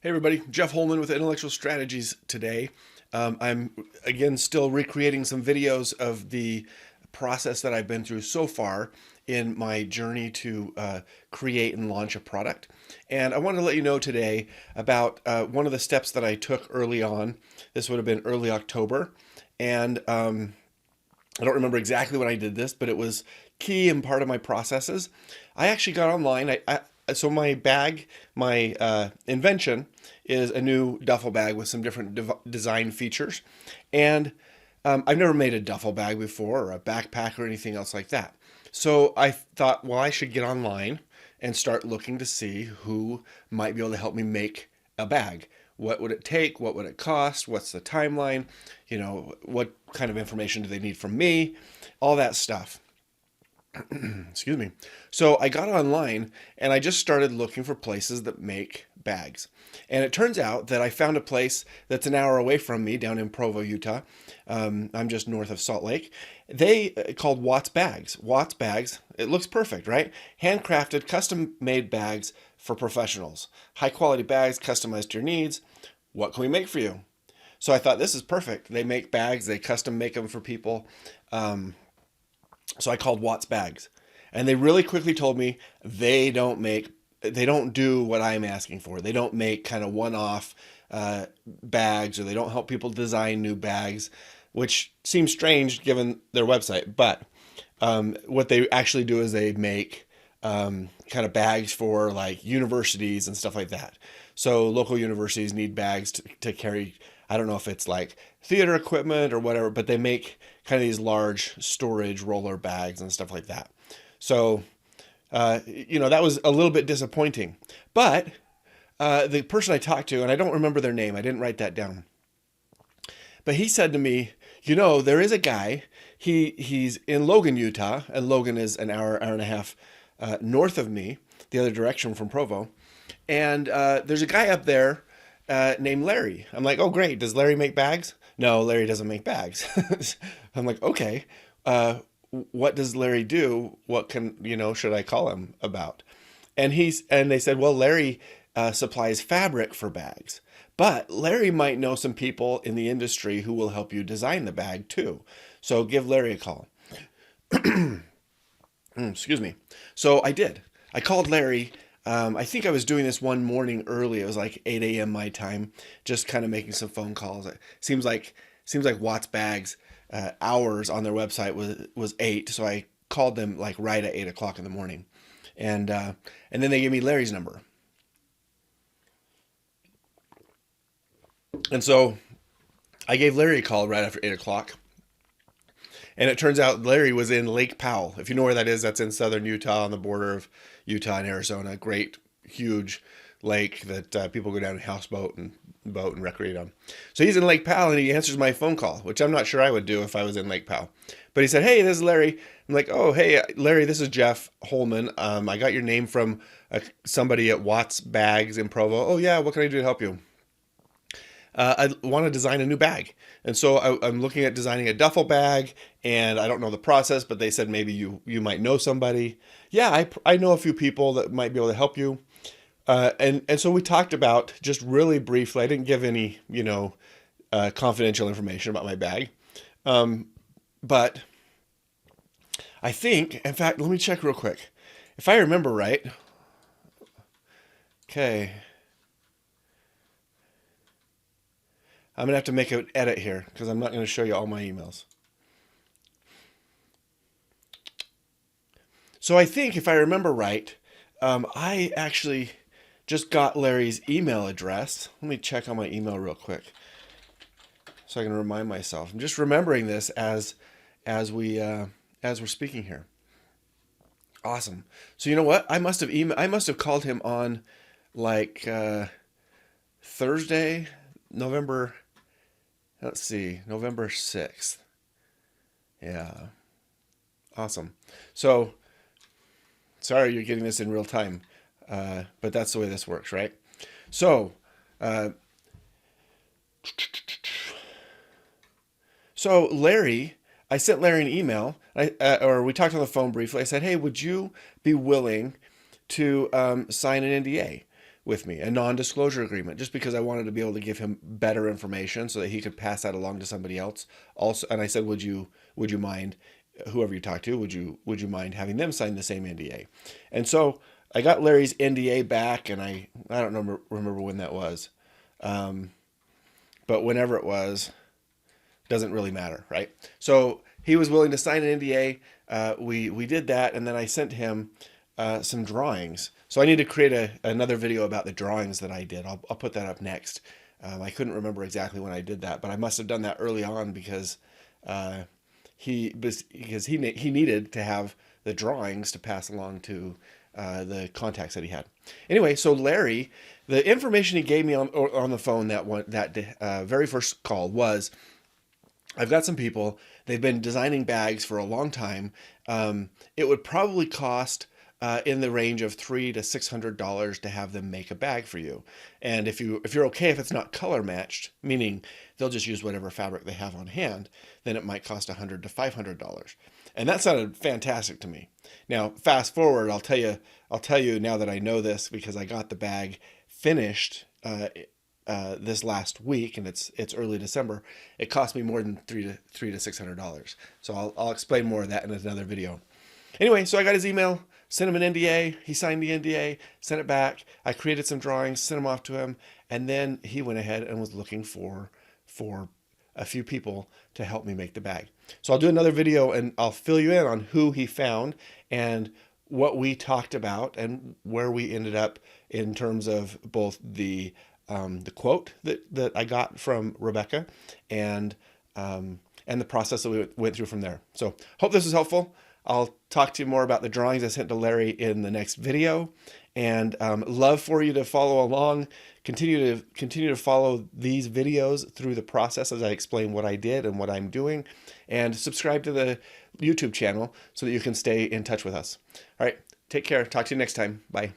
Hey everybody, Jeff Holman with Intellectual Strategies today. I'm again still recreating some videos of the process that I've been through so far in my journey to create and launch a product. And I wanted to let you know today about one of the steps that I took early on. This would have been early October. And I don't remember exactly when I did this, but it was key and part of my processes. I actually got online. So my bag, my invention is a new duffel bag with some different design features, and I've never made a duffel bag before or a backpack or anything else like that. So I thought, well, I should get online and start looking to see who might be able to help me make a bag. What would it take? What would it cost? What's the timeline? What kind of information do they need from me? All that stuff. Excuse me. So I got online and I just started looking for places that make bags. And it turns out that I found a place that's an hour away from me down in Provo, Utah. I'm just north of Salt Lake. They called Watts Bags. Watts Bags. It looks perfect, right? Handcrafted, custom made bags for professionals. High quality bags customized to your needs. What can we make for you? So I thought this is perfect. They make bags. They custom make them for people. So I called Watts Bags, and they really quickly told me they don't do what I'm asking for. They don't make kind of one-off bags, or they don't help people design new bags, which seems strange given their website. But what they actually do is they make kind of bags for like universities and stuff like that. So local universities need bags to carry. I don't know if it's like theater equipment or whatever, but they make kind of these large storage roller bags and stuff like that. So, that was a little bit disappointing. But the person I talked to, and I don't remember their name, I didn't write that down. But he said to me, there is a guy, he's in Logan, Utah, and Logan is an hour and a half north of me, the other direction from Provo. And there's a guy up there named Larry. I'm like, oh, great. Does Larry make bags? No, Larry doesn't make bags. I'm like, okay. What does Larry do? What should I call him about? And they said, well, Larry supplies fabric for bags, but Larry might know some people in the industry who will help you design the bag too. So give Larry a call. Excuse me. So I did. I called Larry. I think I was doing this one morning early. It was like 8 a.m. my time, just kind of making some phone calls. It seems like Watts Bags hours on their website was 8, so I called them like right at 8 o'clock in the morning, and then they gave me Larry's number, and so I gave Larry a call right after 8 o'clock. And it turns out Larry was in Lake Powell. If you know where that is, that's in southern Utah on the border of Utah and Arizona. Great, huge lake that people go down and houseboat and boat and recreate on. So he's in Lake Powell and he answers my phone call, which I'm not sure I would do if I was in Lake Powell. But he said, hey, this is Larry. I'm like, oh, hey, Larry, this is Jeff Holman. I got your name from somebody at Watts Bags in Provo. Oh, yeah, what can I do to help you? I want to design a new bag. And so I'm looking at designing a duffel bag, and I don't know the process, but they said maybe you might know somebody. Yeah, I know a few people that might be able to help you. And so we talked about, just really briefly, I didn't give any, confidential information about my bag. But I think, in fact, let me check real quick. If I remember right, okay. I'm going to have to make an edit here because I'm not going to show you all my emails. So I think if I remember right, I actually just got Larry's email address. Let me check on my email real quick so I can remind myself. I'm just remembering this as we're speaking here. Awesome. So you know what? I must have called him on like Thursday, November 6th. Yeah. Awesome. So, sorry you're getting this in real time, but that's the way this works, right? So, Larry, I sent Larry an email, or we talked on the phone briefly. I said, hey, would you be willing to sign an NDA with me, a non-disclosure agreement, just because I wanted to be able to give him better information so that he could pass that along to somebody else. Also, and I said, would you mind, whoever you talk to, would you mind having them sign the same NDA? And so I got Larry's NDA back, and I don't remember when that was, but whenever it was, doesn't really matter, right? So he was willing to sign an NDA. We did that, and then I sent him some drawings. So I need to create another video about the drawings that I did. I'll put that up next. I couldn't remember exactly when I did that, but I must have done that early on because he needed to have the drawings to pass along to the contacts that he had. Anyway, so Larry, the information he gave me on the phone that very first call was, I've got some people, they've been designing bags for a long time. It would probably cost in the range of $300 to $600 to have them make a bag for you. And if you're okay if it's not color matched, meaning they'll just use whatever fabric they have on hand, then it might cost $100 to $500. And that sounded fantastic to me. Now, fast forward, I'll tell you now that I know this, because I got the bag finished this last week, and it's early December. It cost me more than $300 to $600. So I'll explain more of that in another video. Anyway, so I got his email, sent him an NDA. He signed the NDA, sent it back. I created some drawings, sent them off to him, and then he went ahead and was looking for a few people to help me make the bag. So I'll do another video and I'll fill you in on who he found and what we talked about and where we ended up in terms of both the quote that I got from Rebecca and the process that we went through from there. So hope this was helpful. I'll talk to you more about the drawings I sent to Larry in the next video, and love for you to follow along. Continue to follow these videos through the process as I explain what I did and what I'm doing, and subscribe to the YouTube channel so that you can stay in touch with us. All right, take care. Talk to you next time. Bye.